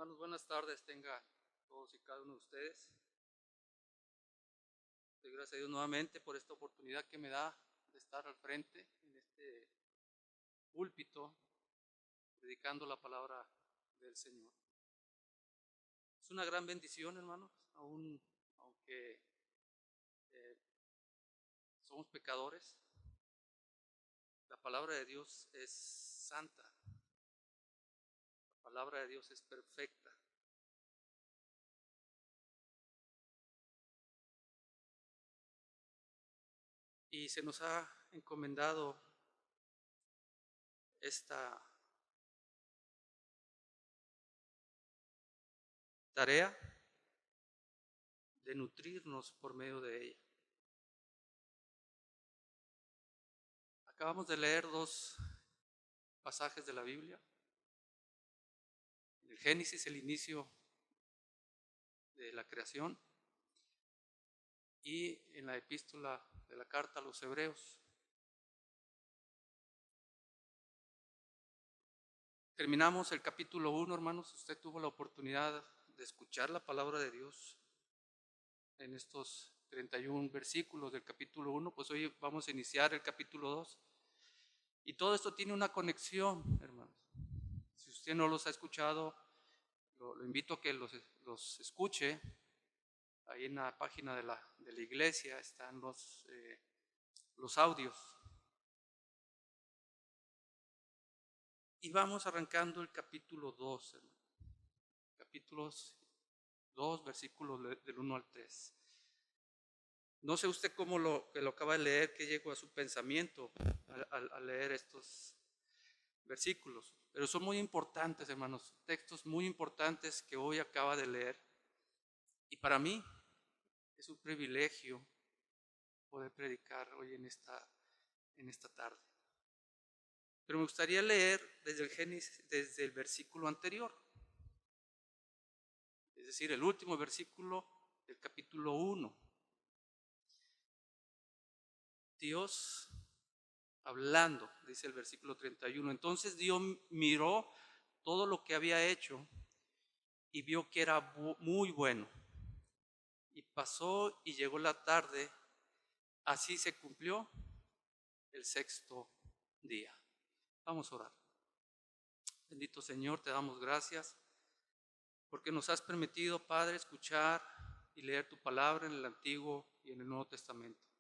Hermanos, buenas tardes tengan todos y cada uno de ustedes. Doy gracias a Dios nuevamente por esta oportunidad que me da de estar al frente en este púlpito predicando la palabra del Señor. Es una gran bendición, hermanos, aunque eh, somos pecadores, la palabra de Dios es santa, la palabra de Dios es perfecta. Y se nos ha encomendado esta tarea de nutrirnos por medio de ella. Acabamos de leer dos pasajes de la Biblia. En el Génesis, el inicio de la creación, y en la epístola de la carta a los Hebreos. Terminamos el capítulo 1, hermanos. Usted tuvo la oportunidad de escuchar la palabra de Dios en estos 31 versículos del capítulo 1, pues hoy vamos a iniciar el capítulo 2. Y todo esto tiene una conexión, hermanos. Si usted no los ha escuchado, lo invito a que los escuche. Ahí en la página de la iglesia están los audios. Y vamos arrancando el capítulo 2, hermano. Capítulos 2, versículos del 1 al 3. No sé usted cómo lo acaba de leer, qué llegó a su pensamiento al leer estos versículos, pero son muy importantes, hermanos, textos muy importantes que hoy acaba de leer. Y para mí es un privilegio poder predicar hoy en esta tarde. Pero me gustaría leer desde el Génesis, desde el versículo anterior, es decir, el último versículo del capítulo 1. Dios hablando, dice el versículo 31. Entonces Dios miró todo lo que había hecho y vio que era muy bueno. Y pasó y llegó la tarde, así se cumplió el sexto día. Vamos a orar. Bendito Señor, te damos gracias porque nos has permitido, Padre, escuchar y leer tu palabra en el Antiguo y en el Nuevo Testamento.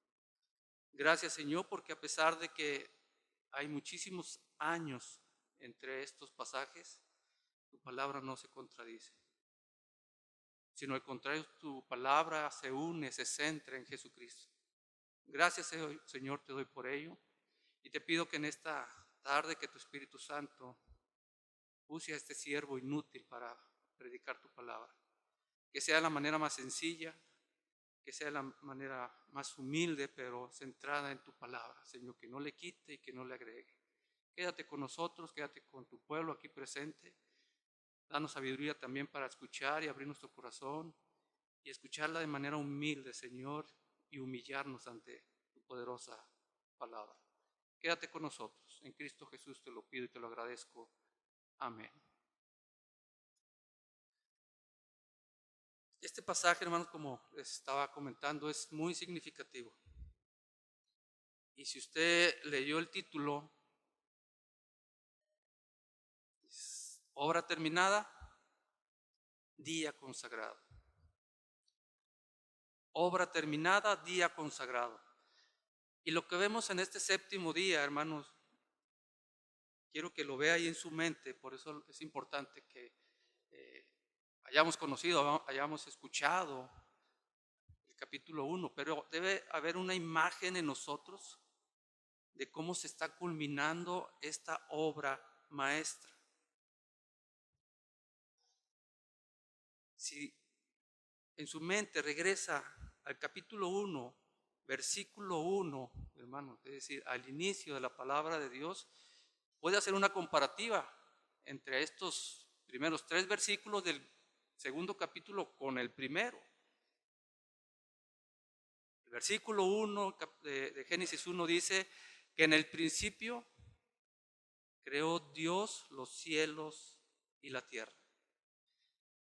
Gracias, Señor, porque a pesar de que hay muchísimos años entre estos pasajes, tu palabra no se contradice, sino al contrario, tu palabra se une, se centra en Jesucristo. Gracias, Señor, te doy por ello, y te pido que en esta tarde que tu Espíritu Santo use a este siervo inútil para predicar tu palabra, que sea la manera más sencilla, que sea la manera más humilde, pero centrada en tu palabra, Señor, que no le quite y que no le agregue. Quédate con nosotros, quédate con tu pueblo aquí presente. Danos sabiduría también para escuchar y abrir nuestro corazón y escucharla de manera humilde, Señor, y humillarnos ante tu poderosa palabra. Quédate con nosotros. En Cristo Jesús te lo pido y te lo agradezco. Amén. Este pasaje, hermanos, como les estaba comentando, es muy significativo. Y si usted leyó el título, obra terminada, día consagrado. Obra terminada, día consagrado. Y lo que vemos en este séptimo día, hermanos, quiero que lo vea ahí en su mente. Por eso es importante que hayamos conocido, hayamos escuchado el capítulo 1, pero debe haber una imagen en nosotros de cómo se está culminando esta obra maestra. Si en su mente regresa al capítulo 1, versículo 1, hermano, es decir, al inicio de la palabra de Dios, puede hacer una comparativa entre estos primeros 3 versículos del segundo capítulo con el primero. El versículo 1 de Génesis 1 dice que en el principio creó Dios los cielos y la tierra.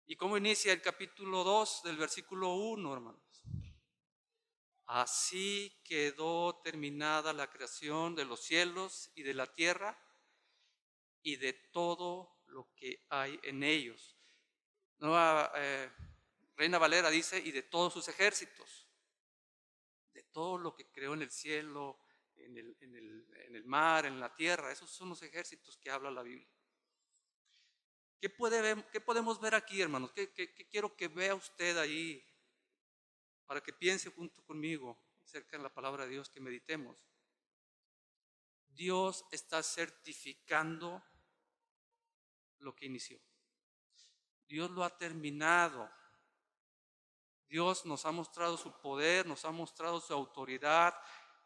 ¿Y cómo inicia el capítulo 2 del versículo 1, hermanos? Así quedó terminada la creación de los cielos y de la tierra y de todo lo que hay en ellos. Nueva Reina Valera dice, y de todos sus ejércitos, de todo lo que creó en el cielo, en el mar, en la tierra. Esos son los ejércitos que habla la Biblia. ¿Qué podemos ver aquí, hermanos? ¿Qué quiero que vea usted ahí para que piense junto conmigo acerca de la palabra de Dios, que meditemos? Dios está certificando lo que inició. Dios lo ha terminado. Dios nos ha mostrado su poder, nos ha mostrado su autoridad,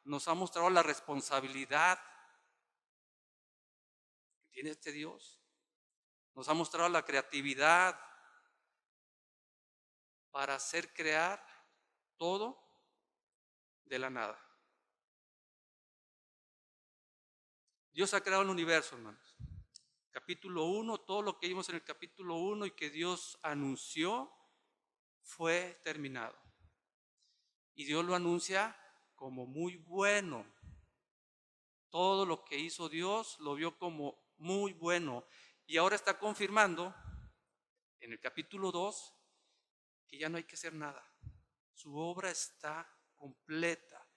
nos ha mostrado la responsabilidad que tiene este Dios. Nos ha mostrado la creatividad para hacer crear todo de la nada. Dios ha creado el universo, hermanos. Capítulo 1, todo lo que vimos en el capítulo 1 y que Dios anunció fue terminado. Y Dios lo anuncia como muy bueno. Todo lo que hizo Dios lo vio como muy bueno. Y ahora está confirmando en el capítulo 2 que ya no hay que hacer nada. Su obra está completa.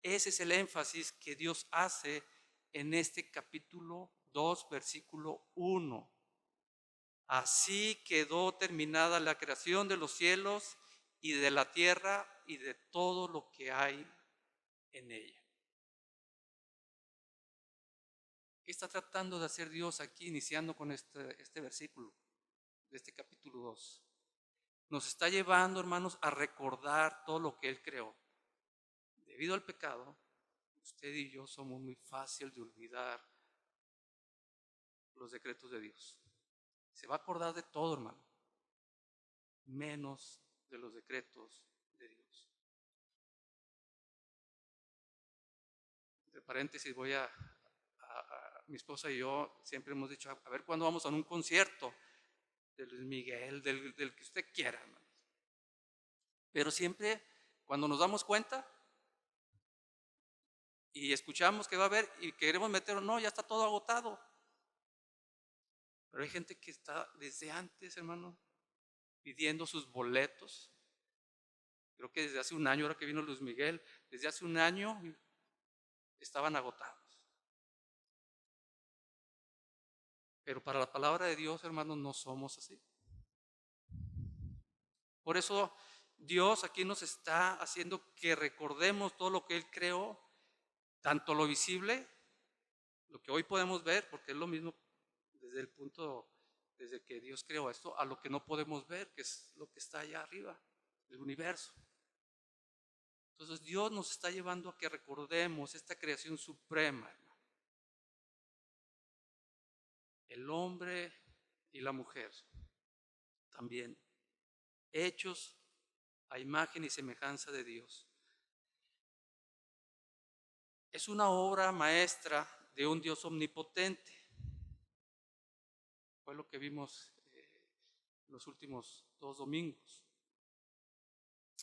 Ese es el énfasis que Dios hace en este capítulo 2, versículo 1. Así quedó terminada la creación de los cielos y de la tierra y de todo lo que hay en ella. ¿Qué está tratando de hacer Dios aquí, iniciando con este versículo de este capítulo 2? Nos está llevando, hermanos, a recordar todo lo que Él creó. Debido al pecado, usted y yo somos muy fácil de olvidar los decretos de Dios. Se va a acordar de todo, hermano, menos de los decretos de Dios. Entre paréntesis, mi esposa y yo siempre hemos dicho, a ver cuándo vamos a un concierto de Luis Miguel, del que usted quiera, hermano. Pero siempre, cuando nos damos cuenta y escuchamos que va a haber y queremos meterlo, no, ya está todo agotado. Pero hay gente que está desde antes, hermano, pidiendo sus boletos. Creo que desde hace un año, ahora que vino Luis Miguel, desde hace un año estaban agotados. Pero para la palabra de Dios, hermanos, no somos así. Por eso Dios aquí nos está haciendo que recordemos todo lo que Él creó, tanto lo visible, lo que hoy podemos ver, porque es lo mismo desde que Dios creó esto, a lo que no podemos ver, que es lo que está allá arriba, el universo. Entonces Dios nos está llevando a que recordemos esta creación suprema, hermano. El hombre y la mujer también, hechos a imagen y semejanza de Dios. Es una obra maestra de un Dios omnipotente. Fue lo que vimos los últimos 2 domingos.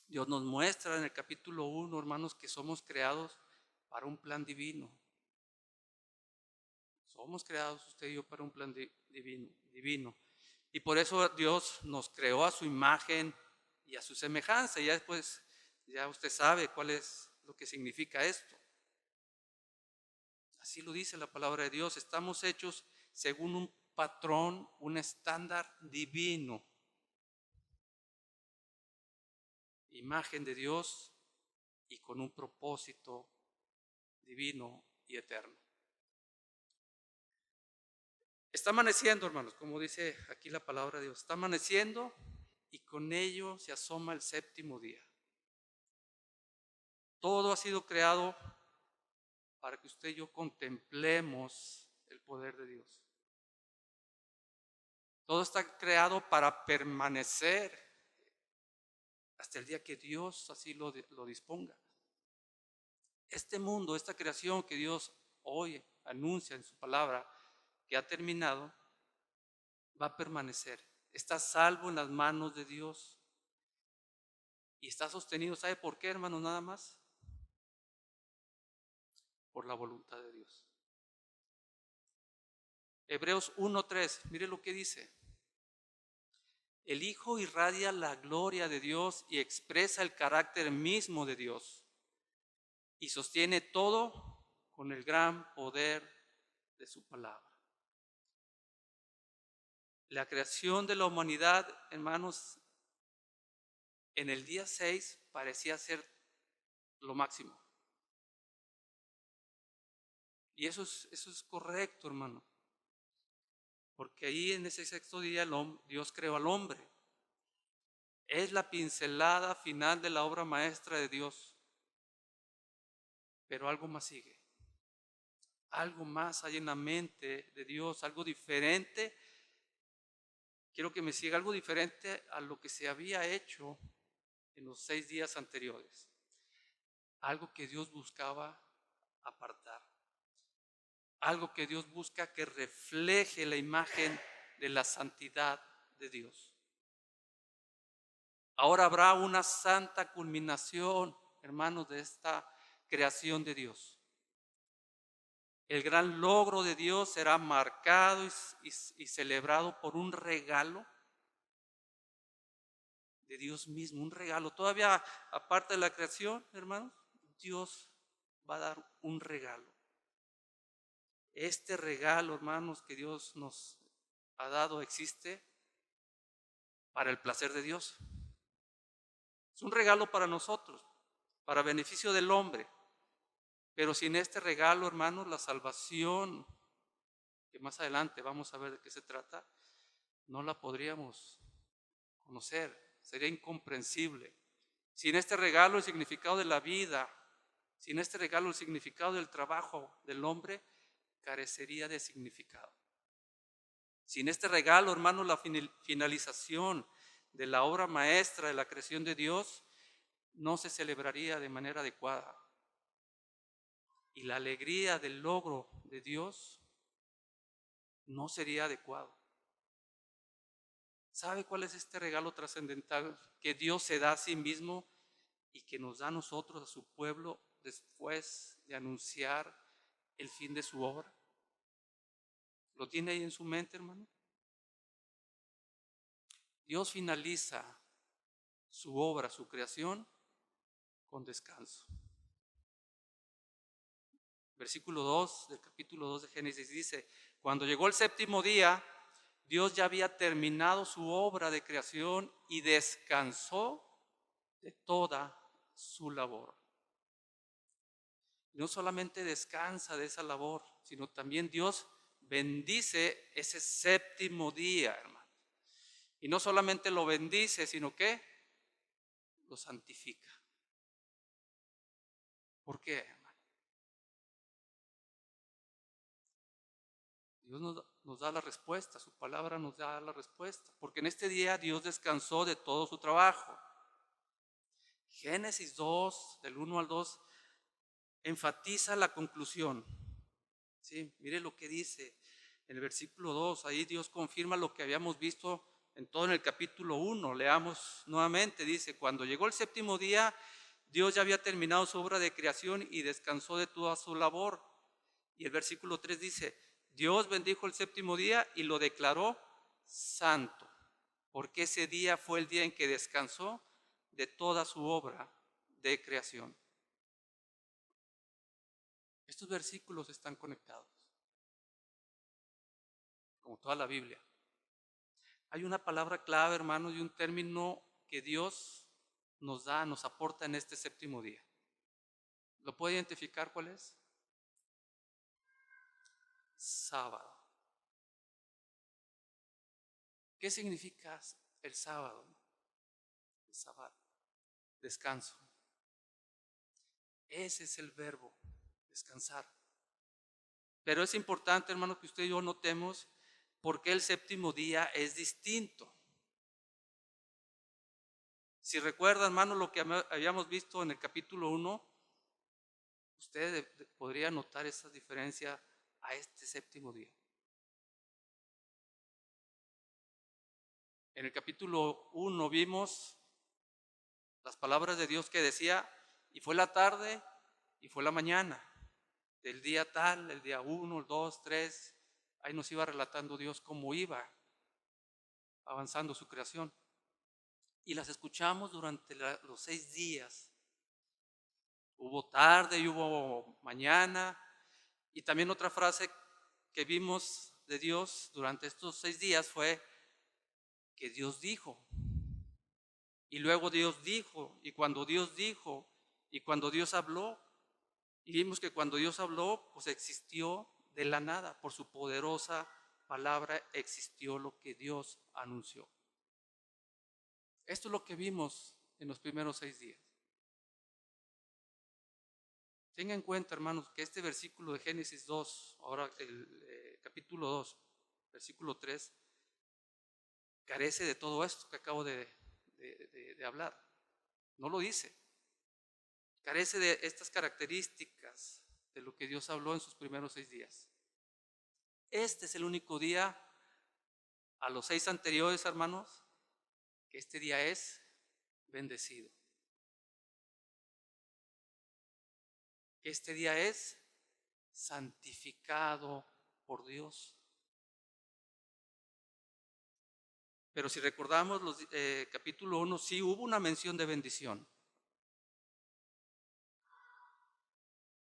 Dios nos muestra en el capítulo 1, hermanos, que somos creados para un plan divino. Somos creados usted y yo para un plan divino. Y por eso Dios nos creó a su imagen y a su semejanza. Y ya después, ya usted sabe cuál es lo que significa esto. Así lo dice la palabra de Dios. Estamos hechos según un patrón, un estándar divino. Imagen de Dios y con un propósito divino y eterno. Está amaneciendo, hermanos, como dice aquí la palabra de Dios. Está amaneciendo y con ello se asoma el séptimo día. Todo ha sido creado para que usted y yo contemplemos el poder de Dios. Todo está creado para permanecer hasta el día que Dios así lo disponga. Este mundo, esta creación que Dios hoy anuncia en su palabra, que ha terminado, va a permanecer. está salvo en las manos de Dios y está sostenido. ¿Sabe por qué, hermanos? Nada más por la voluntad de Dios. Hebreos 1:3, mire lo que dice. El Hijo irradia la gloria de Dios y expresa el carácter mismo de Dios y sostiene todo con el gran poder de su palabra. La creación de la humanidad, hermanos, en el día 6 parecía ser lo máximo. Y eso es correcto, hermano. Porque ahí en ese sexto día Dios creó al hombre. Es la pincelada final de la obra maestra de Dios. Pero algo más sigue. Algo más hay en la mente de Dios, algo diferente. Quiero que me siga, algo diferente a lo que se había hecho en los 6 días anteriores. Algo que Dios buscaba apartar. Algo que Dios busca que refleje la imagen de la santidad de Dios. Ahora habrá una santa culminación, hermanos, de esta creación de Dios. El gran logro de Dios será marcado y celebrado por un regalo de Dios mismo, un regalo. Todavía aparte de la creación, hermanos, Dios va a dar un regalo. Este regalo, hermanos, que Dios nos ha dado existe para el placer de Dios. Es un regalo para nosotros, para beneficio del hombre. Pero sin este regalo, hermanos, la salvación, que más adelante vamos a ver de qué se trata, no la podríamos conocer, sería incomprensible. Sin este regalo, el significado de la vida, sin este regalo, el significado del trabajo del hombre, carecería de significado. Sin este regalo, hermanos, la finalización de la obra maestra de la creación de Dios no se celebraría de manera adecuada. Y la alegría del logro de Dios no sería adecuado. ¿Sabe cuál es este regalo trascendental que Dios se da a sí mismo y que nos da a nosotros, a su pueblo, después de anunciar el fin de su obra? ¿Lo tiene ahí en su mente, hermano? Dios finaliza su obra, su creación, con descanso. Versículo 2 del capítulo 2 de Génesis dice: cuando llegó el séptimo día, Dios ya había terminado su obra de creación y descansó de toda su labor. No solamente descansa de esa labor, sino también Dios bendice ese séptimo día, hermano. Y no solamente lo bendice, sino que lo santifica. ¿Por qué, hermano? Dios nos da la respuesta, su palabra nos da la respuesta. Porque en este día Dios descansó de todo su trabajo. Génesis 2, del 1 al 2, enfatiza la conclusión. ¿Sí? Mire lo que dice en el versículo 2. Ahí Dios confirma lo que habíamos visto en todo en el capítulo 1. Leamos nuevamente. Dice: cuando llegó el séptimo día, Dios ya había terminado su obra de creación y descansó de toda su labor. Y el versículo 3 dice: Dios bendijo el séptimo día y lo declaró santo, porque ese día fue el día en que descansó de toda su obra de creación. Estos versículos están conectados, como toda la Biblia. Hay una palabra clave, hermanos, y un término que Dios nos da, nos aporta en este séptimo día. ¿Lo puede identificar cuál es? Sábado. ¿Qué significa el sábado? El sábado, descanso. Ese es el verbo, descansar. Pero es importante, hermano, que usted y yo notemos por qué el séptimo día es distinto. Si recuerda, hermano, lo que habíamos visto en el capítulo 1, usted podría notar esa diferencia a este séptimo día. En el capítulo 1 vimos las palabras de Dios que decía, y fue la tarde y fue la mañana, del día tal, el día 1, el 2, 3, ahí nos iba relatando Dios cómo iba avanzando su creación. Y las escuchamos durante los 6 días. Hubo tarde y hubo mañana. Y también otra frase que vimos de Dios durante estos 6 días fue que Dios dijo. Y luego Dios dijo, y cuando Dios dijo, y cuando Dios habló, y vimos que cuando Dios habló, pues existió de la nada, por su poderosa palabra existió lo que Dios anunció. Esto es lo que vimos en los primeros 6 días. Tenga en cuenta, hermanos, que este versículo de Génesis 2, ahora el capítulo 2, versículo 3, carece de todo esto que acabo de hablar. No lo dice. Carece de estas características de lo que Dios habló en sus primeros 6 días. Este es el único día, a los 6 anteriores, hermanos, que este día es bendecido. Este día es santificado por Dios. Pero si recordamos los capítulo 1, sí hubo una mención de bendición.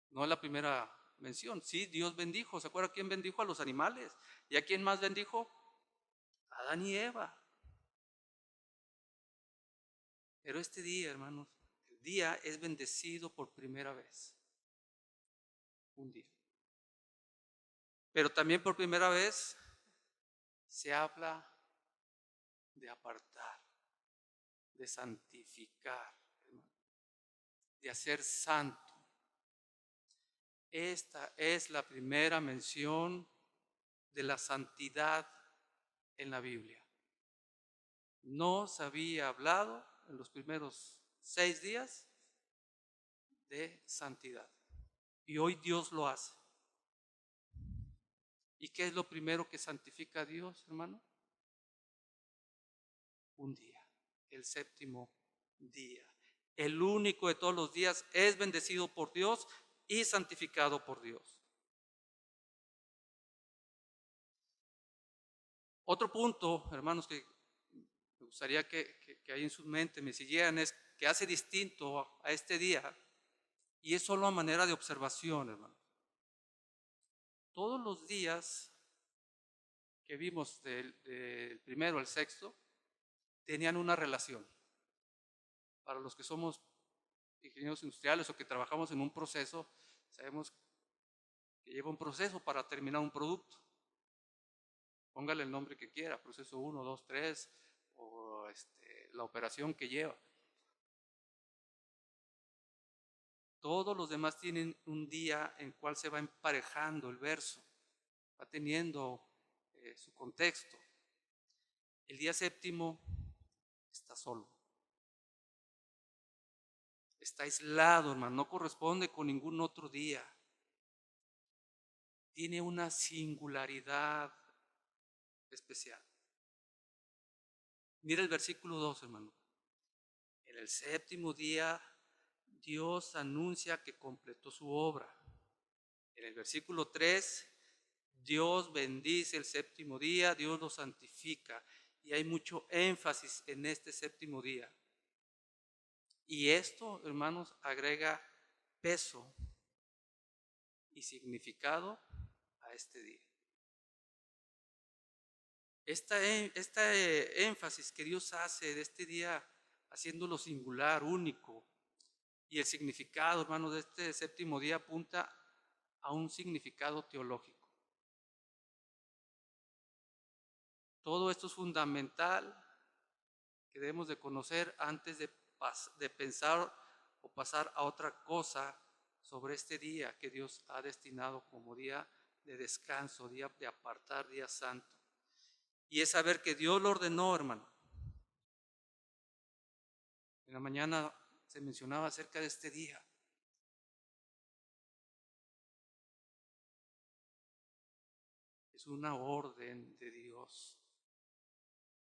No es la primera mención. Sí, Dios bendijo. ¿Se acuerda quién bendijo? A los animales. ¿Y a quién más bendijo? A Adán y Eva. Pero este día, hermanos, el día es bendecido por primera vez. Un día. Pero también por primera vez se habla de apartar, de santificar, de hacer santo. Esta es la primera mención de la santidad en la Biblia. No se había hablado en los primeros 6 días de santidad. Y hoy Dios lo hace. ¿Y qué es lo primero que santifica a Dios, hermano? Un día, el séptimo día. El único de todos los días es bendecido por Dios y santificado por Dios. Otro punto, hermanos, que me gustaría que ahí en su mente me siguieran es que hace distinto a este día, y es solo a manera de observación, hermano. Todos los días que vimos del primero al sexto tenían una relación. Para los que somos ingenieros industriales o que trabajamos en un proceso, sabemos que lleva un proceso para terminar un producto. Póngale el nombre que quiera, proceso 1, 2, 3, o la operación que lleva. Todos los demás tienen un día en el cual se va emparejando el verso, va teniendo su contexto. El día séptimo está solo. Está aislado, hermano, no corresponde con ningún otro día. Tiene una singularidad especial. Mira el versículo 2, hermano. En el séptimo día, Dios anuncia que completó su obra. En el versículo 3, Dios bendice el séptimo día, Dios lo santifica. Y hay mucho énfasis en este séptimo día. Y esto, hermanos, agrega peso y significado a este día. Este énfasis que Dios hace de este día, haciéndolo singular, único, y el significado, hermanos, de este séptimo día apunta a un significado teológico. Todo esto es fundamental que debemos de conocer antes de pensar o pasar a otra cosa sobre este día que Dios ha destinado como día de descanso, día de apartar, día santo. Y es saber que Dios lo ordenó, hermano. En la mañana se mencionaba acerca de este día. Es una orden de Dios.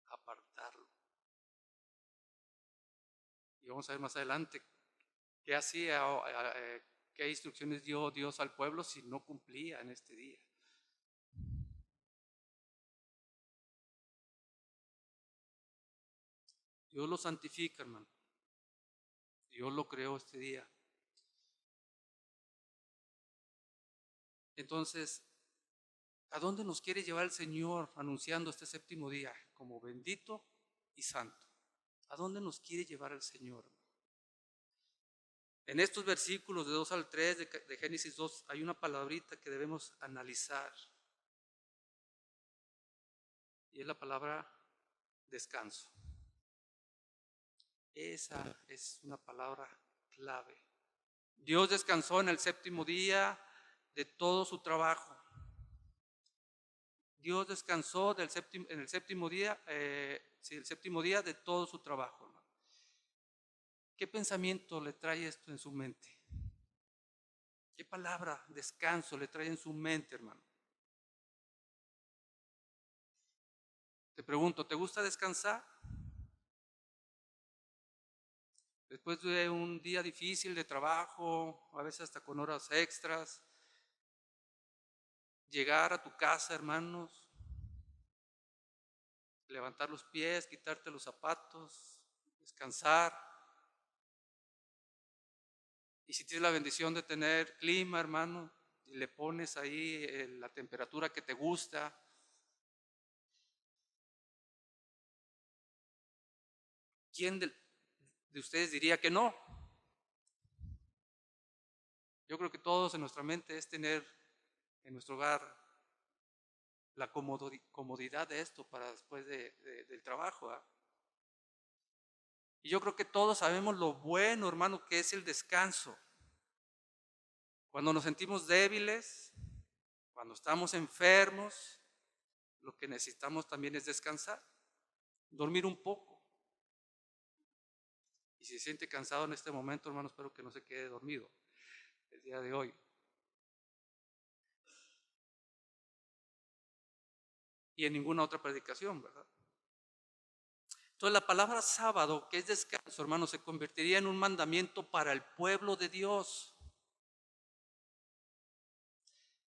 apartarlo. Y vamos a ver más adelante qué hacía, qué instrucciones dio Dios al pueblo si no cumplía en este día. Dios lo santifica, hermano. Dios lo creó este día. Entonces, ¿a dónde nos quiere llevar el Señor anunciando este séptimo día como bendito y santo? ¿A dónde nos quiere llevar el Señor? En estos versículos de 2 al 3 de Génesis 2 hay una palabrita que debemos analizar. Y es la palabra descanso. Esa es una palabra clave. Dios descansó en el séptimo día de todo su trabajo. Dios descansó en el séptimo día, el séptimo día de todo su trabajo, hermano. ¿Qué pensamiento le trae esto en su mente? ¿Qué palabra descanso le trae en su mente, hermano? Te pregunto, ¿te gusta descansar? Después de un día difícil de trabajo, a veces hasta con horas extras, llegar a tu casa, hermanos, levantar los pies, quitarte los zapatos, descansar. Y si tienes la bendición de tener clima, hermano, y le pones ahí la temperatura que te gusta, ¿quién de ustedes diría que no? Yo creo que todos en nuestra mente es tener en nuestro hogar la comodidad de esto para después del trabajo. ¿Eh? Y yo creo que todos sabemos lo bueno, hermano, que es el descanso. Cuando nos sentimos débiles, cuando estamos enfermos, lo que necesitamos también es descansar, dormir un poco. Y si se siente cansado en este momento, hermano, espero que no se quede dormido el día de hoy. Y en ninguna otra predicación, ¿verdad? Entonces la palabra sábado, que es descanso, hermano, se convertiría en un mandamiento para el pueblo de Dios.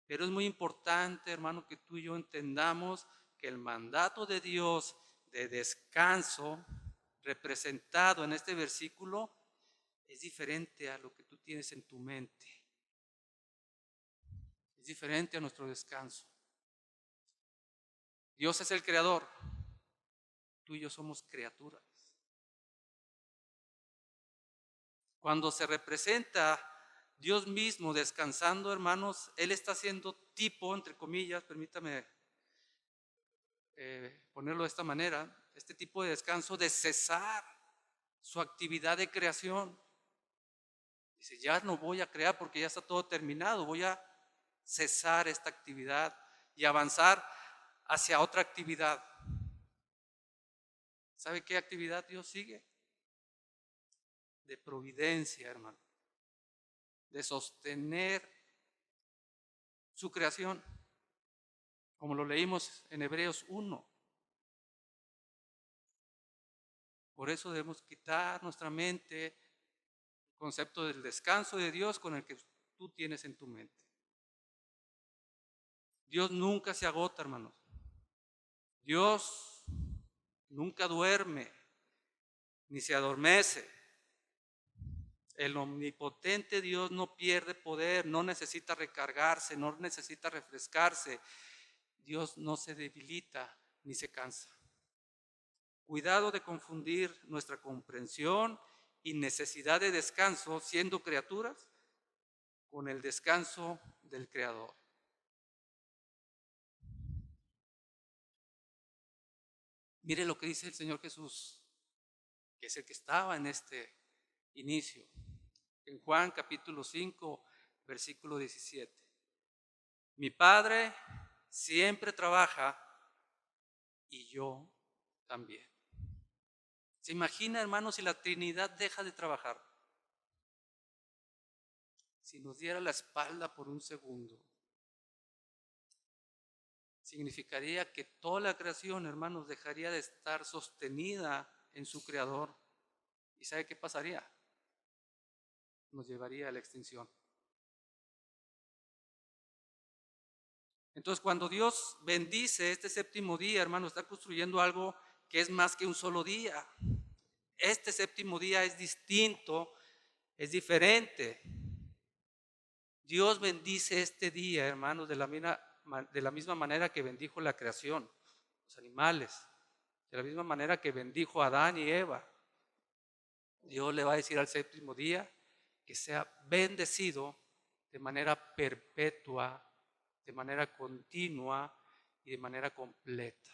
Pero es muy importante, hermano, que tú y yo entendamos que el mandato de Dios de descanso representado en este versículo es diferente a lo que tú tienes en tu mente. Es diferente a nuestro descanso. Dios es el creador. Tú y yo somos criaturas. Cuando se representa Dios mismo descansando, hermanos, Él está haciendo tipo, entre comillas, permítame ponerlo de esta manera, este tipo de descanso de cesar su actividad de creación. Dice, ya no voy a crear porque ya está todo terminado, voy a cesar esta actividad y avanzar hacia otra actividad. ¿Sabe qué actividad Dios sigue? De providencia, hermano, de sostener su creación, como lo leímos en Hebreos 1. Por eso debemos quitar nuestra mente el concepto del descanso de Dios con el que tú tienes en tu mente. Dios nunca se agota, hermanos. Dios nunca duerme ni se adormece. El omnipotente Dios no pierde poder, no necesita recargarse, no necesita refrescarse. Dios no se debilita ni se cansa. Cuidado de confundir nuestra comprensión y necesidad de descanso siendo criaturas con el descanso del Creador. Mire lo que dice el Señor Jesús, que es el que estaba en este inicio. En Juan capítulo 5, versículo 17. Mi Padre siempre trabaja y yo también. ¿Se imagina, hermanos, si la Trinidad deja de trabajar? Si nos diera la espalda por un segundo. significaría que toda la creación, hermanos, dejaría de estar sostenida en su Creador. ¿Y sabe qué pasaría? Nos llevaría a la extinción. Entonces, cuando Dios bendice este séptimo día, hermano, está construyendo algo que es más que un solo día. Este séptimo día es distinto, es diferente. Dios bendice este día, hermanos, de la misma manera que bendijo la creación, los animales, de la misma manera que bendijo a Adán y Eva. Dios le va a decir al séptimo día que sea bendecido de manera perpetua, de manera continua y de manera completa.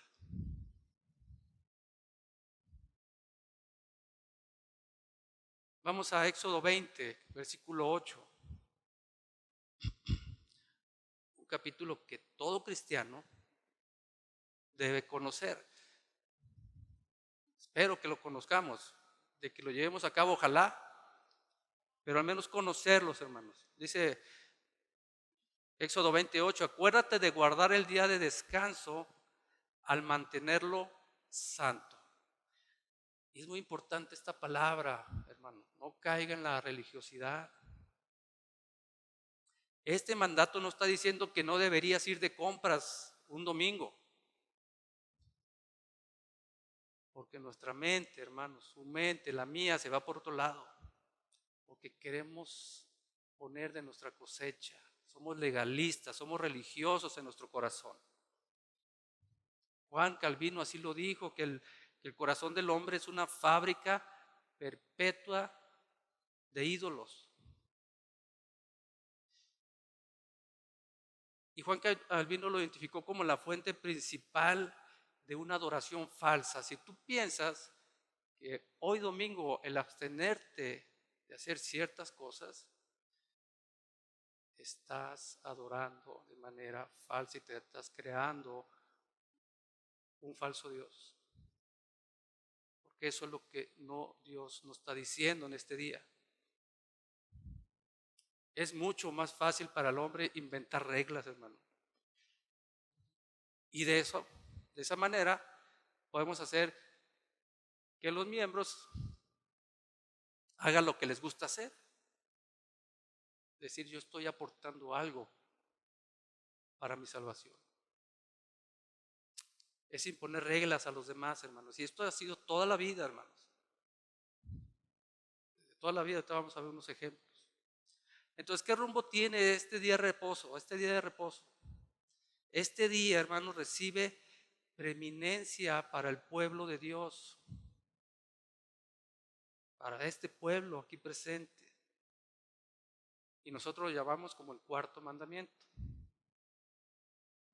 Vamos a Éxodo 20, versículo 8. Un capítulo que todo cristiano debe conocer. Espero que lo conozcamos, de que lo llevemos a cabo, ojalá, pero al menos conocerlos, hermanos. Dice Éxodo 28, acuérdate de guardar el día de descanso al mantenerlo santo. Y es muy importante esta palabra, hermano, no caiga en la religiosidad. Este mandato no está diciendo que no deberías ir de compras un domingo. Porque nuestra mente, hermanos, su mente, la mía, se va por otro lado. Porque queremos poner de nuestra cosecha. Somos legalistas, somos religiosos en nuestro corazón. Juan Calvino así lo dijo, que el corazón del hombre es una fábrica perpetua de ídolos. Y Juan Calvino lo identificó como la fuente principal de una adoración falsa. Si tú piensas que hoy domingo el abstenerte de hacer ciertas cosas, estás adorando de manera falsa y te estás creando un falso Dios. Porque eso es lo que Dios nos está diciendo en este día. Es mucho más fácil para el hombre inventar reglas, hermano. Y de esa manera, podemos hacer que los miembros hagan lo que les gusta hacer. Decir, yo estoy aportando algo para mi salvación. Es imponer reglas a los demás, hermanos. Y esto ha sido toda la vida, hermanos. Toda la vida, vamos a ver unos ejemplos. Entonces, ¿qué rumbo tiene este día de reposo? Este día de reposo. Este día, hermanos, recibe preeminencia para el pueblo de Dios. Para este pueblo aquí presente. Y nosotros lo llamamos como el cuarto mandamiento.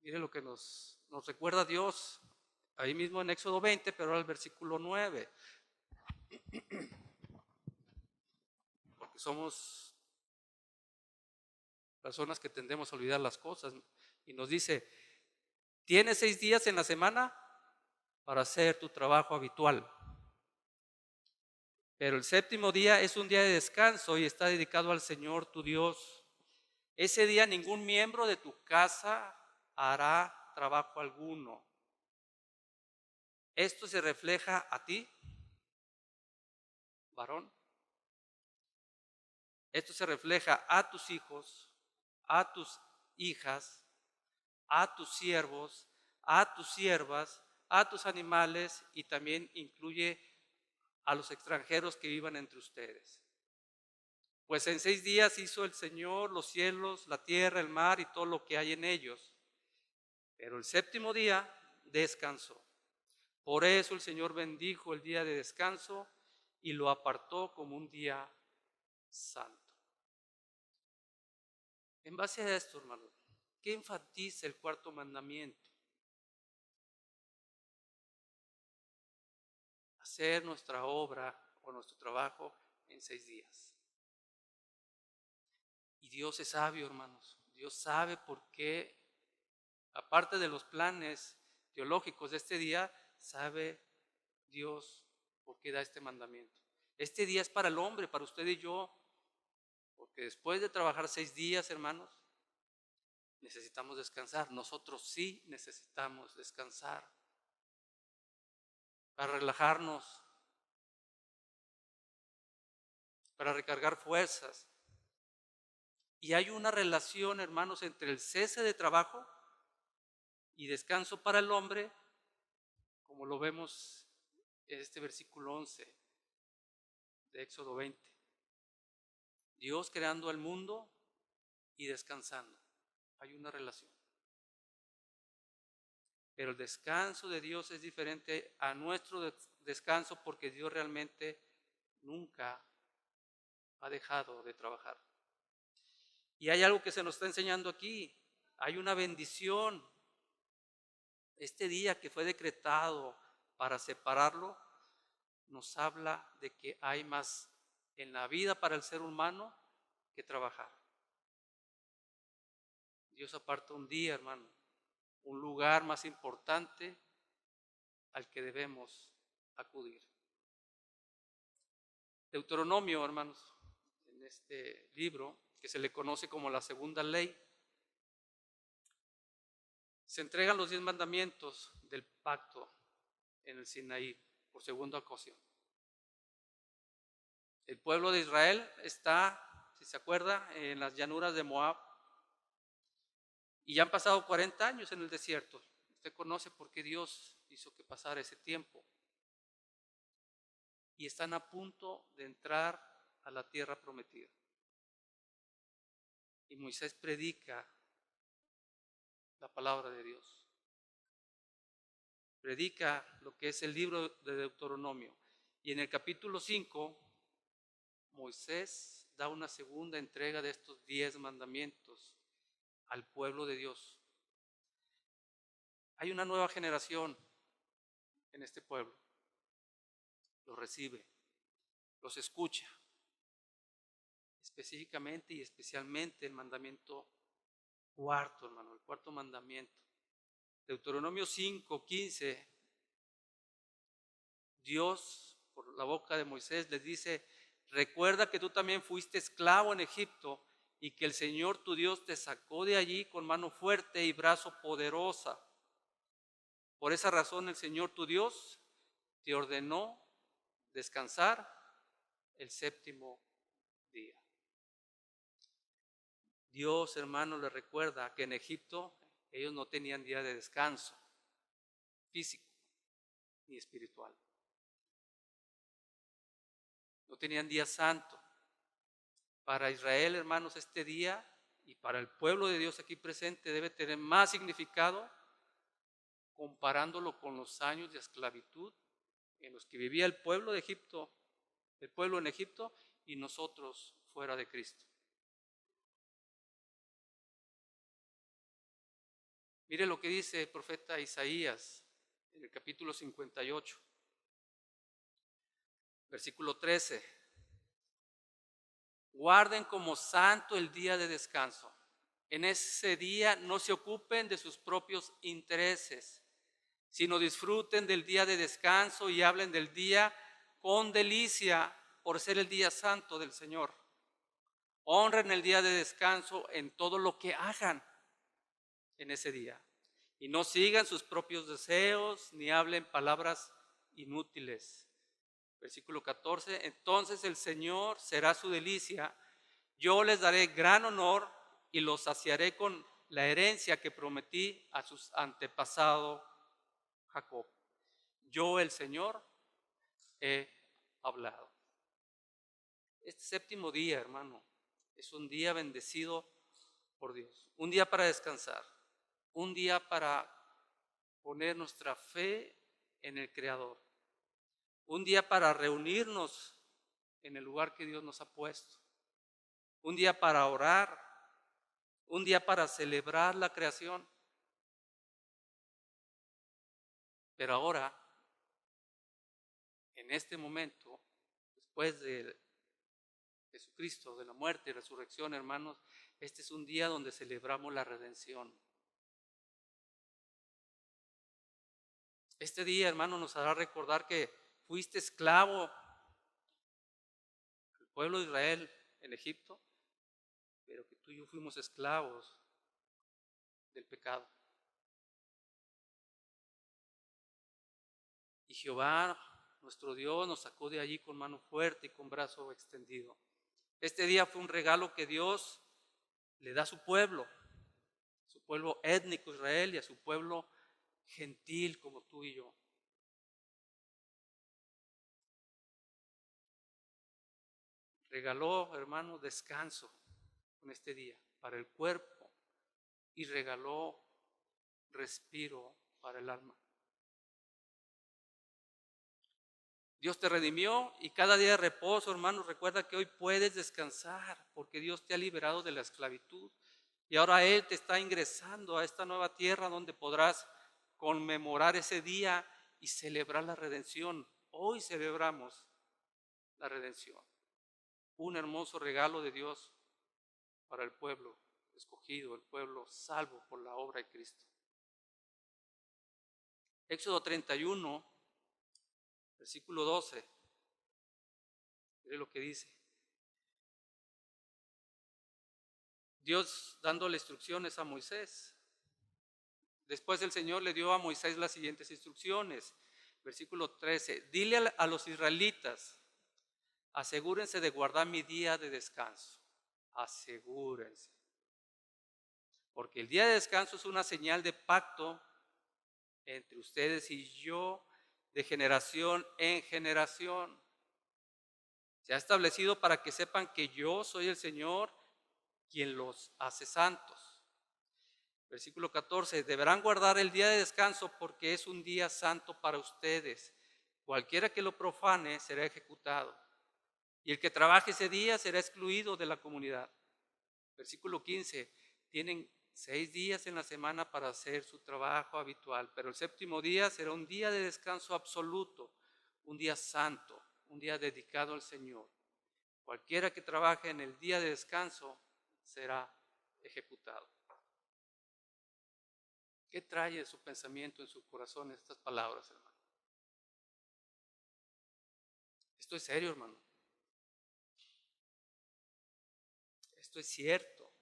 Mire lo que nos recuerda Dios ahí mismo en Éxodo 20, pero ahora el versículo 9. Porque somos personas que tendemos a olvidar las cosas. Y nos dice, tienes 6 días en la semana para hacer tu trabajo habitual. Pero el séptimo día es un día de descanso y está dedicado al Señor tu Dios. Ese día ningún miembro de tu casa hará trabajo alguno. Esto se refleja a ti, varón. Esto se refleja a tus hijos, a tus hijas, a tus siervos, a tus siervas, a tus animales y también incluye a los extranjeros que vivan entre ustedes. Pues en 6 días hizo el Señor los cielos, la tierra, el mar y todo lo que hay en ellos. Pero el séptimo día descansó. Por eso el Señor bendijo el día de descanso y lo apartó como un día santo. En base a esto, hermano, ¿qué enfatiza el cuarto mandamiento? Hacer nuestra obra o nuestro trabajo en 6 días. Y Dios es sabio, hermanos. Dios sabe por qué, aparte de los planes teológicos de este día, sabe Dios por qué da este mandamiento. Este día es para el hombre, para usted y yo, porque después de trabajar 6 días, hermanos, necesitamos descansar. Nosotros sí necesitamos descansar para relajarnos, para recargar fuerzas. Y hay una relación, hermanos, entre el cese de trabajo y descanso para el hombre, como lo vemos en este versículo 11 de Éxodo 20. Dios creando el mundo y descansando. Hay una relación. Pero el descanso de Dios es diferente a nuestro descanso, porque Dios realmente nunca ha dejado de trabajar. Y hay algo que se nos está enseñando aquí. Hay una bendición. Este día que fue decretado para separarlo, nos habla de que hay más en la vida para el ser humano que trabajar. Dios aparta un día, hermano, un lugar más importante al que debemos acudir. Deuteronomio, hermanos, en este libro que se le conoce como la segunda ley, se entregan los 10 mandamientos del pacto en el Sinaí por segunda ocasión. El pueblo de Israel está, si se acuerda, en las llanuras de Moab, y ya han pasado 40 años en el desierto. Usted conoce por qué Dios hizo que pasara ese tiempo. Y están a punto de entrar a la tierra prometida. Y Moisés predica la palabra de Dios. Predica lo que es el libro de Deuteronomio. Y en el capítulo 5, Moisés da una segunda entrega de estos 10 mandamientos al pueblo de Dios. Hay una nueva generación en este pueblo. Los recibe, los escucha. Específicamente y especialmente el mandamiento cuarto, hermano, el cuarto mandamiento. Deuteronomio 5:15, Dios por la boca de Moisés les dice: recuerda que tú también fuiste esclavo en Egipto y que el Señor tu Dios te sacó de allí con mano fuerte y brazo poderosa. Por esa razón el Señor tu Dios te ordenó descansar el séptimo día. Dios, hermano, le recuerda que en Egipto ellos no tenían día de descanso físico ni espiritual. No tenían día santo. Para Israel, hermanos, este día y para el pueblo de Dios aquí presente debe tener más significado comparándolo con los años de esclavitud en los que vivía el pueblo de Egipto, el pueblo en Egipto y nosotros fuera de Cristo. Mire lo que dice el profeta Isaías en el capítulo 58, versículo 13. Guarden como santo el día de descanso. En ese día no se ocupen de sus propios intereses, sino disfruten del día de descanso y hablen del día con delicia por ser el día santo del Señor. Honren el día de descanso en todo lo que hagan en ese día. Y no sigan sus propios deseos ni hablen palabras inútiles. Versículo 14, entonces el Señor será su delicia. Yo les daré gran honor y los saciaré con la herencia que prometí a sus antepasados Jacob. Yo, el Señor, he hablado. Este séptimo día, hermano, es un día bendecido por Dios. Un día para descansar. Un día para poner nuestra fe en el Creador. Un día para reunirnos en el lugar que Dios nos ha puesto. Un día para orar. Un día para celebrar la creación. Pero ahora, en este momento, después de Jesucristo, de la muerte y resurrección, hermanos, este es un día donde celebramos la redención. Este día, hermano, nos hará recordar que fuiste esclavo al pueblo de Israel en Egipto, pero que tú y yo fuimos esclavos del pecado. Y Jehová, nuestro Dios, nos sacó de allí con mano fuerte y con brazo extendido. Este día fue un regalo que Dios le da a su pueblo étnico Israel y a su pueblo gentil como tú y yo. Regaló, hermano, descanso en este día para el cuerpo y regaló respiro para el alma. Dios te redimió y cada día de reposo, hermano, recuerda que hoy puedes descansar porque Dios te ha liberado de la esclavitud y ahora Él te está ingresando a esta nueva tierra donde podrás conmemorar ese día y celebrar la redención. Hoy celebramos la redención, un hermoso regalo de Dios para el pueblo escogido, el pueblo salvo por la obra de Cristo. Éxodo 31, versículo 12, mire lo que dice. Dios dándole instrucciones a Moisés. Después el Señor le dio a Moisés las siguientes instrucciones. Versículo 13, dile a los israelitas, asegúrense de guardar mi día de descanso. Asegúrense. Porque el día de descanso es una señal de pacto entre ustedes y yo de generación en generación. Se ha establecido para que sepan que yo soy el Señor quien los hace santos. Versículo 14, deberán guardar el día de descanso porque es un día santo para ustedes. Cualquiera que lo profane será ejecutado. Y el que trabaje ese día será excluido de la comunidad. Versículo 15, tienen 6 días en la semana para hacer su trabajo habitual, pero el séptimo día será un día de descanso absoluto, un día santo, un día dedicado al Señor. Cualquiera que trabaje en el día de descanso será ejecutado. ¿Qué trae en su pensamiento, en su corazón estas palabras, hermano? Esto es serio, hermano. Esto es cierto.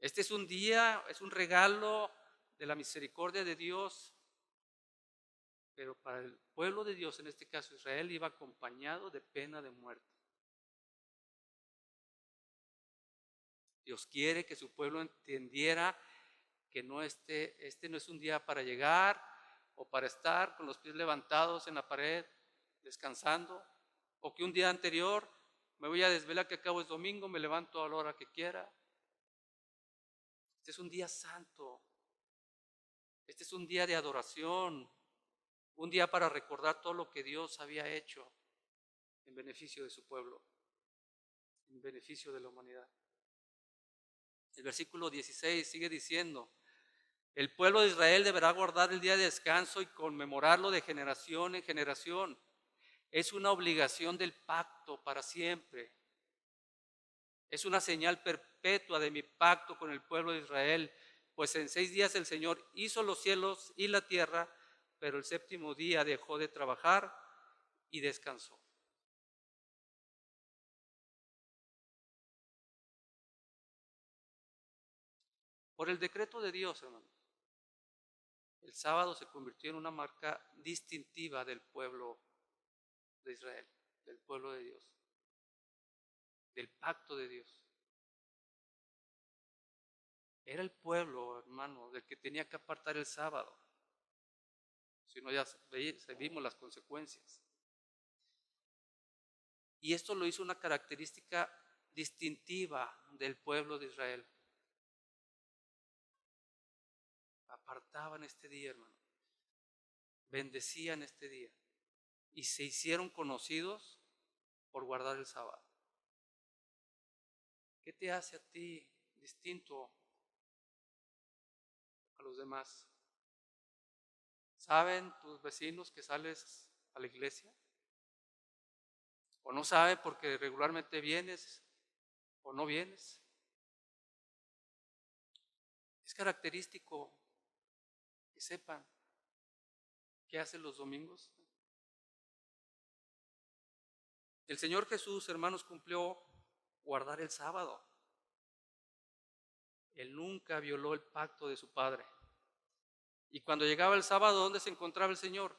Este es un día, es un regalo de la misericordia de Dios, pero para el pueblo de Dios, en este caso Israel, iba acompañado de pena de muerte. Dios quiere que su pueblo entendiera que este no es un día para llegar o para estar con los pies levantados en la pared descansando, o que un día anterior me voy a desvelar que acabo es domingo, me levanto a la hora que quiera. Este es un día santo, este es un día de adoración, un día para recordar todo lo que Dios había hecho en beneficio de su pueblo, en beneficio de la humanidad. El versículo 16 sigue diciendo, el pueblo de Israel deberá guardar el día de descanso y conmemorarlo de generación en generación. Es una obligación del pacto para siempre. Es una señal perpetua de mi pacto con el pueblo de Israel, pues en 6 días el Señor hizo los cielos y la tierra, pero el séptimo día dejó de trabajar y descansó. Por el decreto de Dios, hermanos, el sábado se convirtió en una marca distintiva del pueblo de Israel, del pueblo de Dios, del pacto de Dios. Era el pueblo, hermano, del que tenía que apartar el sábado. Si no, ya vimos las consecuencias. Y esto lo hizo una característica distintiva del pueblo de Israel. Apartaban este día, hermano. Bendecían este día. Y se hicieron conocidos por guardar el sábado. ¿Qué te hace a ti distinto a los demás? ¿Saben tus vecinos que sales a la iglesia? ¿O no saben porque regularmente vienes o no vienes? Es característico que sepan qué hacen los domingos. El Señor Jesús, hermanos, cumplió guardar el sábado. Él nunca violó el pacto de su padre. Y cuando llegaba el sábado, ¿dónde se encontraba el Señor?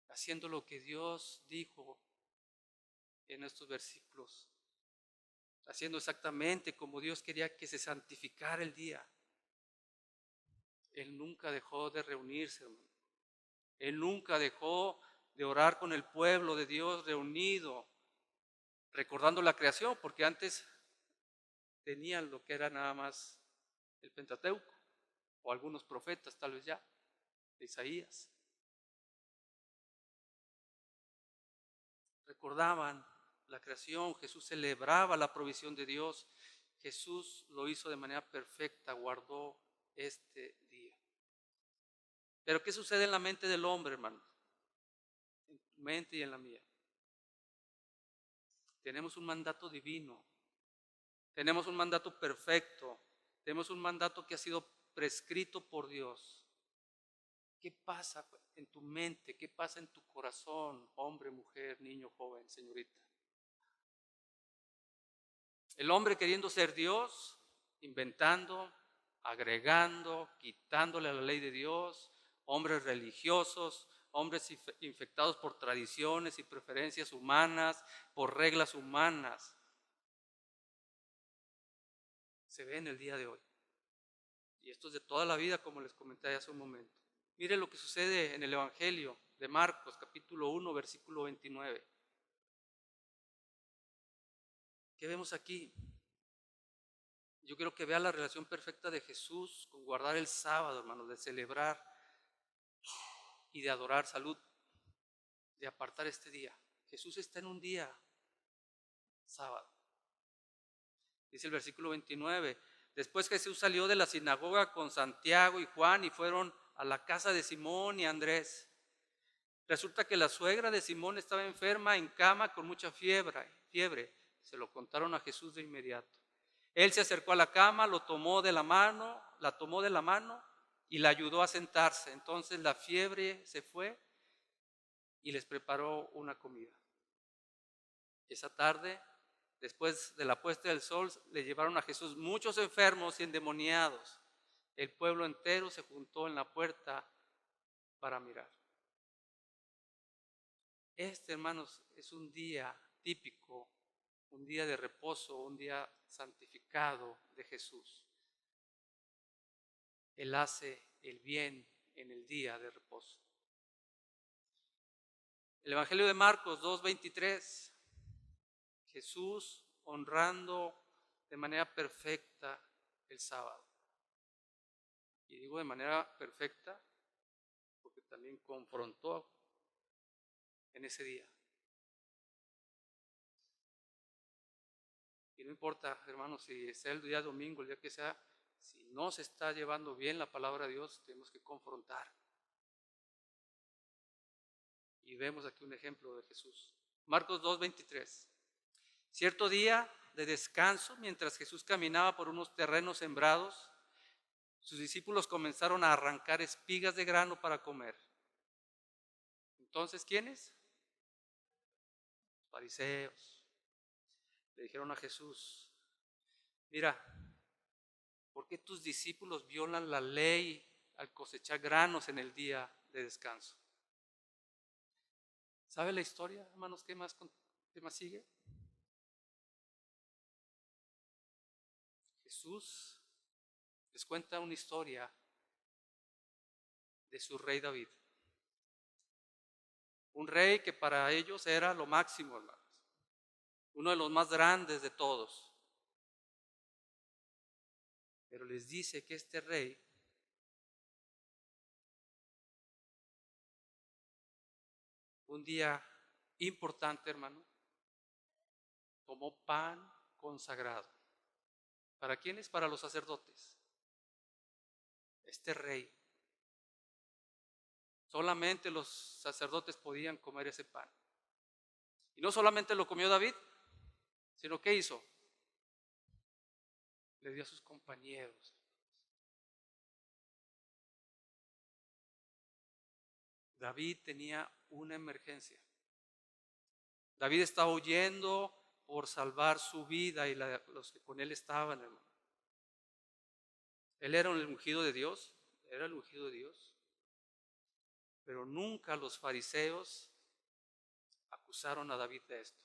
Haciendo lo que Dios dijo en estos versículos. Haciendo exactamente como Dios quería que se santificara el día. Él nunca dejó de reunirse, hermano. Él nunca dejó de orar con el pueblo de Dios reunido, recordando la creación, porque antes tenían lo que era nada más el Pentateuco, o algunos profetas tal vez ya, de Isaías. Recordaban la creación, Jesús celebraba la provisión de Dios, Jesús lo hizo de manera perfecta, guardó este día. Pero ¿qué sucede en la mente del hombre, hermano? En tu mente y en la mía. Tenemos un mandato divino, tenemos un mandato perfecto, tenemos un mandato que ha sido prescrito por Dios. ¿Qué pasa en tu mente? ¿Qué pasa en tu corazón, hombre, mujer, niño, joven, señorita? El hombre queriendo ser Dios, inventando, agregando, quitándole a la ley de Dios, hombres religiosos, hombres infectados por tradiciones y preferencias humanas, por reglas humanas. Se ve en el día de hoy. Y esto es de toda la vida, como les comenté hace un momento. Mire lo que sucede en el Evangelio de Marcos, capítulo 1, versículo 29. ¿Qué vemos aquí? Yo quiero que vea la relación perfecta de Jesús con guardar el sábado, hermanos, de celebrar y de adorar, salud, de apartar este día. Jesús está en un día sábado. Dice el versículo 29. Después Jesús salió de la sinagoga con Santiago y Juan y fueron a la casa de Simón y Andrés. Resulta que la suegra de Simón estaba enferma en cama con mucha fiebre. Se lo contaron a Jesús de inmediato. Él se acercó a la cama, la tomó de la mano y la ayudó a sentarse. Entonces la fiebre se fue y les preparó una comida. Esa tarde, después de la puesta del sol, le llevaron a Jesús muchos enfermos y endemoniados. El pueblo entero se juntó en la puerta para mirar. Este, hermanos, es un día típico, un día de reposo, un día santificado de Jesús. Él hace el bien en el día de reposo. El Evangelio de Marcos 2:23, Jesús honrando de manera perfecta el sábado. Y digo de manera perfecta porque también confrontó en ese día. Y no importa, hermanos, si sea el día domingo, el día que sea, si no se está llevando bien la palabra de Dios, tenemos que confrontar. Y vemos aquí un ejemplo de Jesús. Marcos 2:23. Cierto día de descanso, mientras Jesús caminaba por unos terrenos sembrados, sus discípulos comenzaron a arrancar espigas de grano para comer. Entonces, ¿quiénes? Los fariseos. Le dijeron a Jesús, mira, ¿por qué tus discípulos violan la ley al cosechar granos en el día de descanso? ¿Sabe la historia, hermanos? ¿Qué más sigue? Jesús les cuenta una historia de su rey David. Un rey que para ellos era lo máximo, hermanos. Uno de los más grandes de todos. Pero les dice que este rey un día importante, hermano, tomó pan consagrado. ¿Para quiénes? Para los sacerdotes. Este rey. Solamente los sacerdotes podían comer ese pan. Y no solamente lo comió David, sino que hizo. Le dio a sus compañeros. David tenía una emergencia. David estaba huyendo por salvar su vida y los que con él estaban, hermano. Él era el ungido de Dios, era el ungido de Dios, pero nunca los fariseos acusaron a David de esto.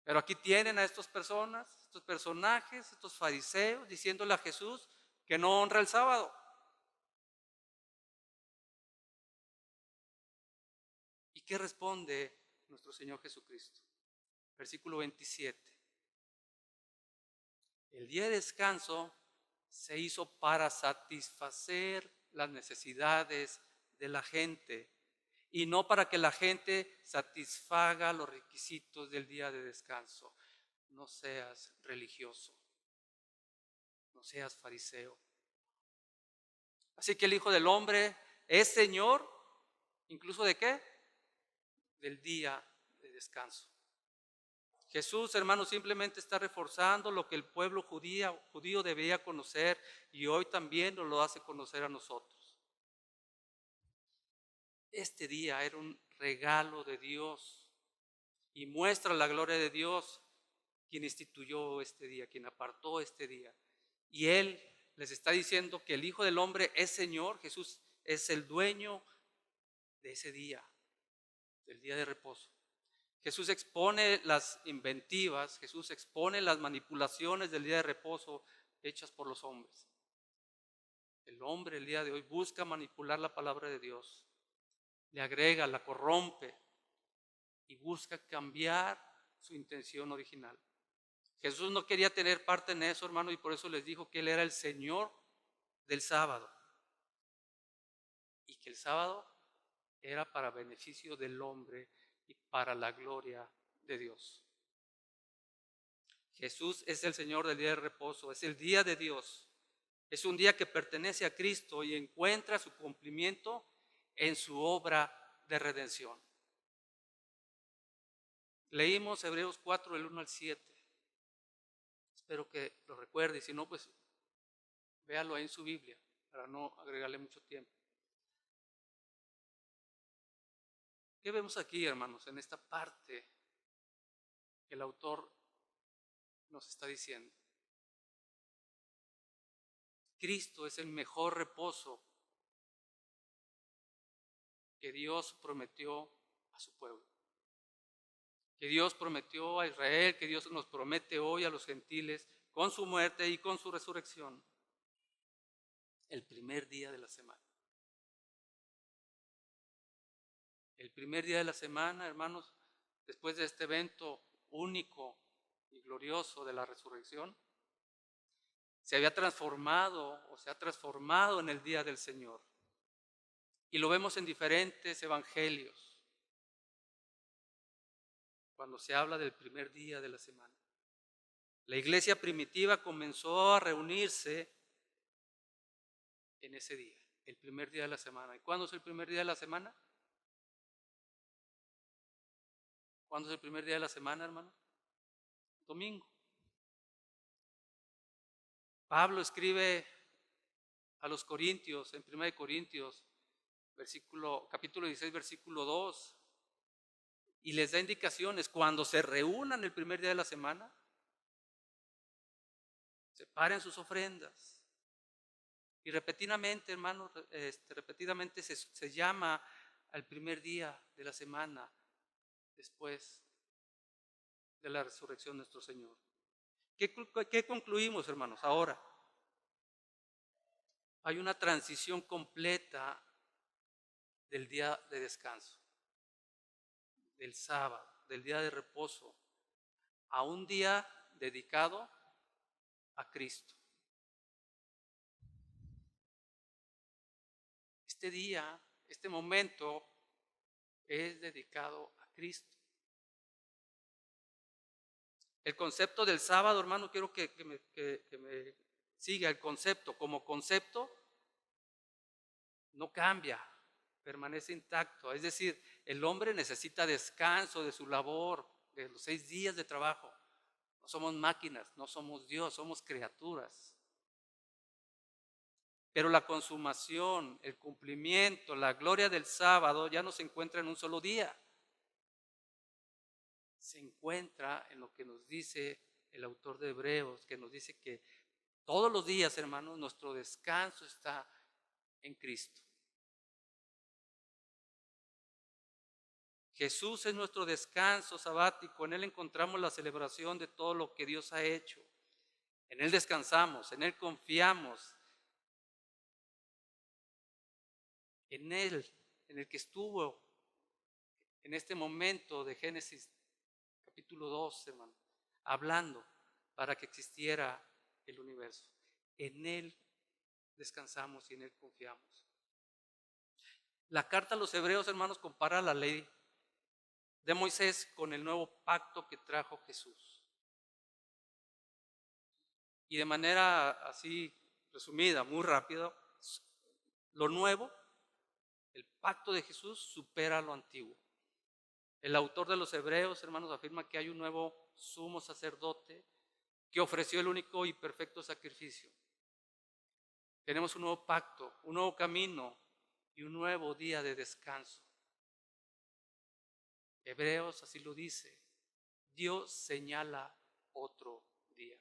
Pero aquí tienen a estas personas, estos personajes, estos fariseos, diciéndole a Jesús que no honra el sábado. ¿Y qué responde nuestro Señor Jesucristo? Versículo 27. El día de descanso se hizo para satisfacer las necesidades de la gente y no para que la gente satisfaga los requisitos del día de descanso. No seas religioso, no seas fariseo. Así que el Hijo del Hombre es Señor, incluso ¿de qué? Del día de descanso. Jesús, hermanos, simplemente está reforzando lo que el pueblo judío debía conocer y hoy también nos lo hace conocer a nosotros. Este día era un regalo de Dios y muestra la gloria de Dios, quien instituyó este día, quien apartó este día. Y Él les está diciendo que el Hijo del Hombre es Señor, Jesús es el dueño de ese día, del día de reposo. Jesús expone las inventivas, Jesús expone las manipulaciones del día de reposo hechas por los hombres. El hombre el día de hoy busca manipular la palabra de Dios, le agrega, la corrompe y busca cambiar su intención original. Jesús no quería tener parte en eso, hermano, y por eso les dijo que Él era el Señor del sábado y que el sábado era para beneficio del hombre y para la gloria de Dios. Jesús es el Señor del día de reposo, es el día de Dios. Es un día que pertenece a Cristo y encuentra su cumplimiento en su obra de redención. Leímos Hebreos 4, del 1 al 7. Espero que lo recuerde y si no, pues véalo ahí en su Biblia para no agregarle mucho tiempo. ¿Qué vemos aquí, hermanos, en esta parte que el autor nos está diciendo? Cristo es el mejor reposo que Dios prometió a su pueblo. Que Dios prometió a Israel, que Dios nos promete hoy a los gentiles con su muerte y con su resurrección. El primer día de la semana. El primer día de la semana, hermanos, después de este evento único y glorioso de la resurrección, se había transformado o se ha transformado en el día del Señor. Y lo vemos en diferentes evangelios, cuando se habla del primer día de la semana. La iglesia primitiva comenzó a reunirse en ese día, el primer día de la semana. ¿Y cuándo es el primer día de la semana? ¿Cuándo es el primer día de la semana, hermano? Domingo. Pablo escribe a los Corintios, en 1 Corintios, capítulo 16, versículo 2, y les da indicaciones. Cuando se reúnan el primer día de la semana, separen sus ofrendas. Y repetidamente, hermanos, repetidamente se llama al primer día de la semana después de la resurrección de nuestro Señor. ¿Qué concluimos, hermanos? Ahora, hay una transición completa del día de descanso, del sábado, del día de reposo, a un día dedicado a Cristo. Este día, este momento es dedicado a Cristo. El concepto del sábado, hermano, quiero que me siga el concepto. Como concepto, no cambia, permanece intacto. Es decir, el hombre necesita descanso de su labor, de los 6 días de trabajo. No somos máquinas, no somos Dios, somos criaturas. Pero la consumación, el cumplimiento, la gloria del sábado ya no se encuentra en un solo día. se encuentra en lo que nos dice el autor de Hebreos, que nos dice que todos los días, hermanos, nuestro descanso está en Cristo. Jesús es nuestro descanso sabático, en Él encontramos la celebración de todo lo que Dios ha hecho. En Él descansamos, en Él confiamos, en Él, en el que estuvo en este momento de Génesis capítulo 2, hermano, hablando para que existiera el universo. En Él descansamos y en Él confiamos. La carta a los Hebreos, hermanos, compara la ley de Moisés con el nuevo pacto que trajo Jesús. Y de manera así resumida, muy rápido, lo nuevo, el pacto de Jesús supera lo antiguo. El autor de los Hebreos, hermanos, afirma que hay un nuevo sumo sacerdote que ofreció el único y perfecto sacrificio. Tenemos un nuevo pacto, un nuevo camino y un nuevo día de descanso. Hebreos así lo dice. Dios señala otro día.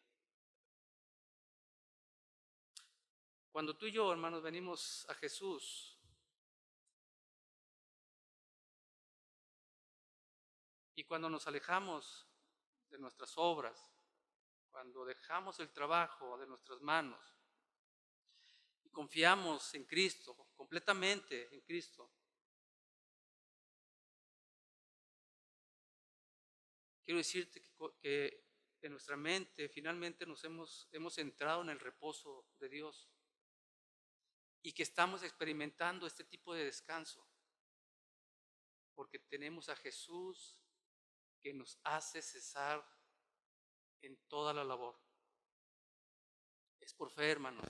Cuando tú y yo, hermanos, venimos a Jesús, y cuando nos alejamos de nuestras obras, cuando dejamos el trabajo de nuestras manos y confiamos en Cristo, completamente en Cristo, quiero decirte que en nuestra mente finalmente nos hemos entrado en el reposo de Dios y que estamos experimentando este tipo de descanso porque tenemos a Jesús que nos hace cesar en toda la labor. Es por fe, hermano,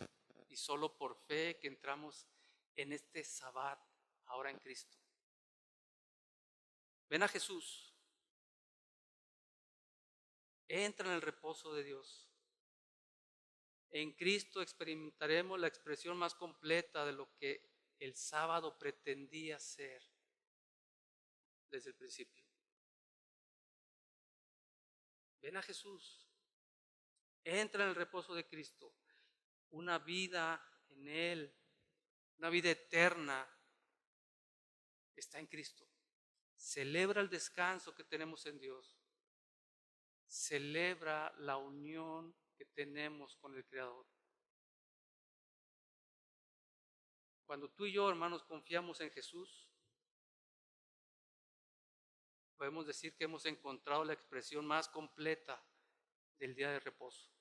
y solo por fe que entramos en este sabbat ahora en Cristo. Ven a Jesús, entra en el reposo de Dios. En Cristo experimentaremos la expresión más completa de lo que el sábado pretendía ser desde el principio. Ven a Jesús, entra en el reposo de Cristo. Una vida en Él, una vida eterna está en Cristo. Celebra el descanso que tenemos en Dios. Celebra la unión que tenemos con el Creador. Cuando tú y yo, hermanos, confiamos en Jesús, podemos decir que hemos encontrado la expresión más completa del día de reposo.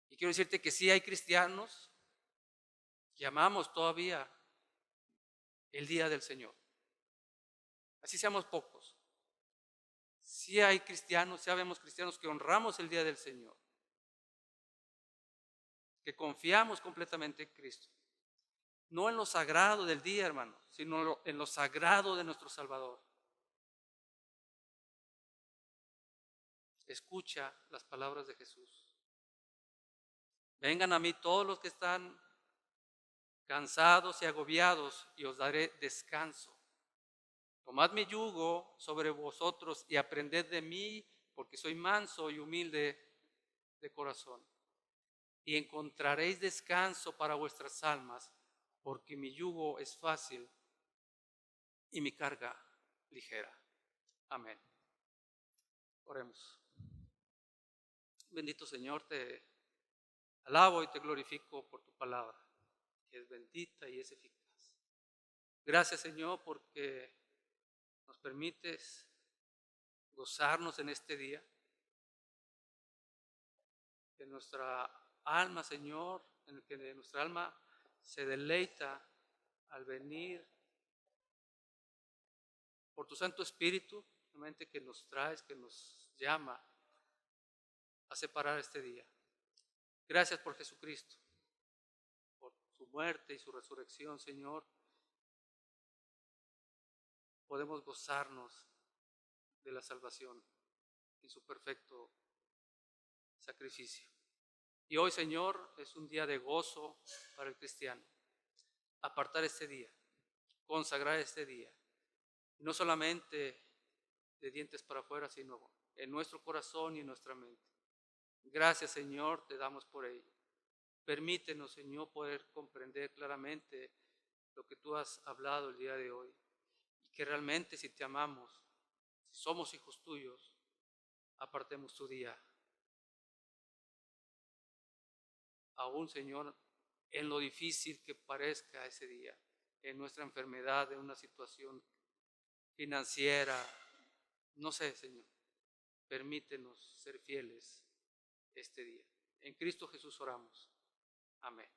Y quiero decirte que sí hay cristianos que amamos todavía el día del Señor. Así seamos pocos. Sí hay cristianos, sí habemos cristianos que honramos el día del Señor, que confiamos completamente en Cristo. No en lo sagrado del día, hermano, sino en lo sagrado de nuestro Salvador. Escucha las palabras de Jesús. Vengan a mí todos los que están cansados y agobiados, y os daré descanso. Tomad mi yugo sobre vosotros y aprended de mí, porque soy manso y humilde de corazón. Y encontraréis descanso para vuestras almas, porque mi yugo es fácil y mi carga ligera. Amén. Oremos. Bendito Señor, te alabo y te glorifico por tu palabra, que es bendita y es eficaz. Gracias, Señor, porque nos permites gozarnos en este día. Que nuestra alma, Señor, en el que nuestra alma se deleita al venir por tu Santo Espíritu, realmente que nos traes, que nos llama a separar este día. Gracias por Jesucristo, por su muerte y su resurrección, Señor. Podemos gozarnos de la salvación en su perfecto sacrificio. Y hoy, Señor, es un día de gozo para el cristiano. Apartar este día, consagrar este día, Y no solamente de dientes para afuera, sino en nuestro corazón y en nuestra mente. Gracias, Señor, te damos por ello. Permítenos, Señor, poder comprender claramente lo que tú has hablado el día de hoy. Y que realmente si te amamos, si somos hijos tuyos, apartemos tu día. Aún, Señor, en lo difícil que parezca ese día, en nuestra enfermedad, en una situación financiera, no sé, Señor, permítenos ser fieles este día. En Cristo Jesús oramos. Amén.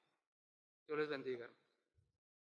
Dios les bendiga.